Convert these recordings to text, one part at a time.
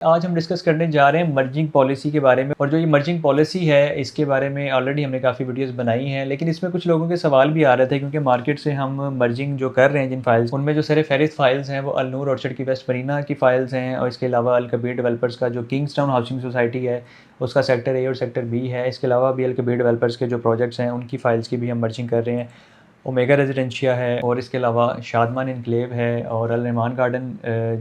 आज हम डिस्कस करने जा रहे हैं मर्जिंग पॉलिसी के बारे में। और जो ये मर्जिंग पॉलिसी है इसके बारे में ऑलरेडी हमने काफ़ी वीडियोस बनाई हैं, लेकिन इसमें कुछ लोगों के सवाल भी आ रहे थे क्योंकि मार्केट से हम मर्जिंग जो कर रहे हैं जिन फाइल्स, उनमें जो सर फहरिस्त फाइल्स हैं वो अलनूर ऑर्चर्ड की वेस्ट मरीना की फाइल्स हैं, और इसके अलावा अल कबीर डेवलपर्स का जो किंग्सटाउन हाउसिंग सोसाइटी है उसका सेक्टर ए और सेक्टर बी है। इसके अलावा भी अल कबीर डेवलपर्स के जो प्रोजेक्ट्स हैं उनकी फ़ाइल्स की भी हम मर्जिंग कर रहे हैं। ओमेगा रेजिडेंशिया है, और इसके अलावा शादमान इनक्लेव है, और अल रहमान गार्डन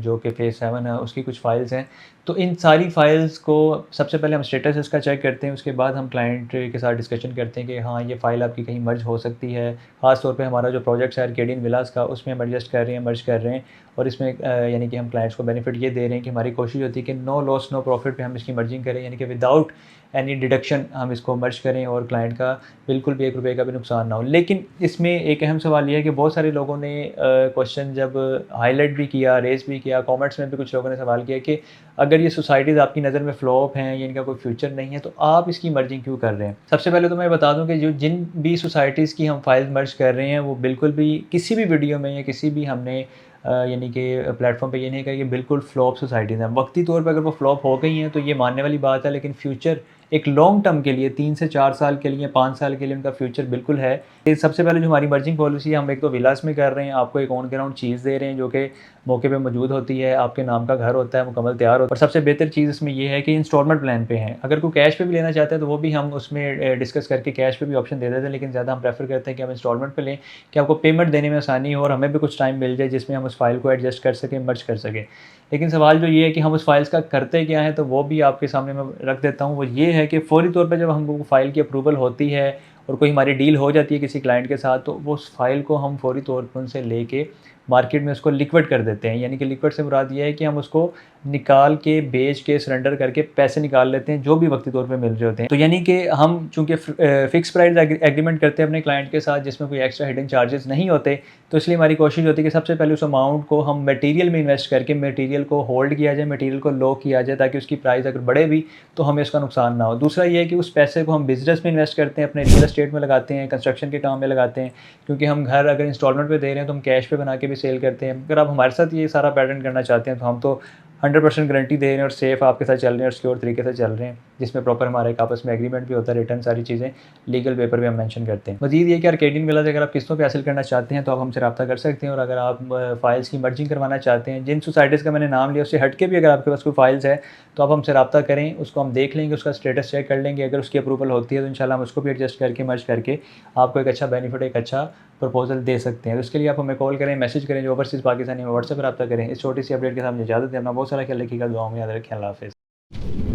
जो कि फ़ेज़ 7 है उसकी कुछ फ़ाइल्स हैं। तो इन सारी फ़ाइल्स को सबसे पहले हम स्टेटस इसका चेक करते हैं, उसके बाद हम क्लाइंट के साथ डिस्कशन करते हैं कि हाँ, ये फ़ाइल आपकी कहीं मर्ज हो सकती है। ख़ास तौर पे हमारा जो प्रोजेक्ट है आर्केडियन विलास का, उसमें हम एडजस्ट कर रहे हैं, मर्ज कर रहे हैं। और इसमें यानी कि हम क्लाइंट्स को बेनिफिट ये दे रहे हैं कि हमारी कोशिश होती है कि नो लॉस नो प्रॉफिट पे हम इसकी मर्जिंग करें, यानी कि विदाउट एनी डिडक्शन हम इसको मर्ज करें और क्लाइंट का बिल्कुल भी 1 रुपये का भी नुकसान ना हो। लेकिन इसमें एक अहम सवाल ये है कि बहुत सारे लोगों ने क्वेश्चन जब हाईलाइट भी किया, रेज़ भी किया, कमेंट्स में भी कुछ लोगों ने सवाल किया कि अगर ये सोसाइटीज़ आपकी नज़र में फ्लॉप हैं या इनका कोई फ्यूचर नहीं है तो आप इसकी मर्जिंग क्यों कर रहे हैं? सबसे पहले तो मैं बता दूँ कि जो जिन भी सोसाइटीज़ की हम फाइल मर्ज कर रहे हैं वो बिल्कुल भी किसी भी वीडियो में या किसी भी हमने यानी कि प्लेटफॉर्म पे ये नहीं कहा कि बिल्कुल फ्लॉप सोसाइटीज़ हैं। वक्ती तौर पे अगर वो फ्लॉप हो गई हैं तो ये मानने वाली बात है, लेकिन फ्यूचर एक लॉन्ग टर्म के लिए 3 से 4 साल के लिए, 5 साल के लिए उनका फ्यूचर बिल्कुल है। ये सबसे पहले जो हमारी मर्जिंग पॉलिसी है, हम एक तो विलास में कर रहे हैं, आपको एक ऑन ग्राउंड चीज़ दे रहे हैं जो कि मौके पे मौजूद होती है, आपके नाम का घर होता है, मुकम्मल तैयार होता है। और सबसे बेहतर चीज़ इसमें ये है कि इंस्टॉलमेंट प्लान पे हैं। अगर कोई कैश पे भी लेना चाहता है तो वो भी हम उसमें डिस्कस करके कैश पे भी ऑप्शन दे देते हैं, लेकिन ज़्यादा हम प्रेफर करते हैं कि हम इंस्टॉलमेंट पे लें कि आपको पेमेंट देने में आसानी हो और हमें भी कुछ टाइम मिल जाए जिसमें हम उस फाइल को एडजस्ट कर सकें, मर्ज कर सकें। लेकिन सवाल जो ये है कि हम उस फाइल्स का करते क्या हैं, तो वो भी आपके सामने मैं रख देता हूँ। वो ये है कि फ़ौरी तौर पे जब हमको फ़ाइल की अप्रूवल होती है और कोई हमारी डील हो जाती है किसी क्लाइंट के साथ, तो वो उस फ़ाइल को हम फ़ौरी तौर पे उनसे लेके मार्केट में उसको लिक्विड कर देते हैं। यानी कि लिक्विड से मुराद ये है कि हम उसको निकाल के, बेच के, सरेंडर करके पैसे निकाल लेते हैं जो भी वक्ती तौर पे मिल रहे होते हैं। तो यानी कि हम चूँकि फ़िक्स प्राइस एग्रीमेंट करते हैं अपने क्लाइंट के साथ जिसमें कोई एक्स्ट्रा हिडन चार्जेस नहीं होते, तो इसलिए हमारी कोशिश होती है कि सबसे पहले उस अमाउंट को हम मटेरियल में इन्वेस्ट करके मटेरियल को होल्ड किया जाए, मटेरियल को लॉक किया जाए, ताकि उसकी प्राइस अगर बढ़े भी तो हमें उसका नुकसान ना हो। दूसरा ये है कि उस पैसे को हम बिज़नेस में इन्वेस्ट करते हैं, अपने रियल एस्टेट में लगाते हैं, कंस्ट्रक्शन के काम में लगाते हैं, क्योंकि हम घर अगर इंस्टॉलमेंट पे दे रहे हैं तो हम कैश पे बना के भी सेल करते हैं। अगर आप हमारे साथ ये सारा पैटर्न करना चाहते हैं तो हम तो 100% गारंटी दे रहे हैं और सेफ़ आपके साथ चल रहे हैं और सिक्योर तरीके से चल रहे हैं, जिसमें प्रॉपर हमारा एक आपस में एग्रीमेंट भी होता है, रिटर्न सारी चीज़ें लीगल पेपर भी हम मेंशन करते हैं। मज़ीद ये कि आर्केडियन विलास अगर आप किस्तों पे हासिल करना चाहते हैं तो आप हमसे रब्ता कर सकते हैं, और अगर आप फ़ाइल्स की मर्जिंग करवाना चाहते हैं, जिन सोसाइटीज़ का मैंने नाम लिया उससे हट के भी अगर आपके पास कोई फ़ाइल्स है तो आप हमसे रब्ता करें, उसको हम देख लेंगे, उसका स्टेटस चेक कर लेंगे। अगर उसकी अप्रूवल होती है तो इंशाल्लाह हम उसको भी एडजस्ट करके, मर्ज करके आपको एक अच्छा बेनिफिट, एक अच्छा प्रपोज़ल दे सकते हैं। तो इसके लिए आप हमें कॉल करें, मैसेज करें, जो ओवरसीज़ पाकिस्तानी में व्हाट्सएप पर रब्ता करें। इस छोटी सी अपडेट के साथ मुझे इजाज़त दें। अपना बहुत सारा ख्याल रखिएगा, दुआओं में याद रखें। अल्लाह हाफ़िज़।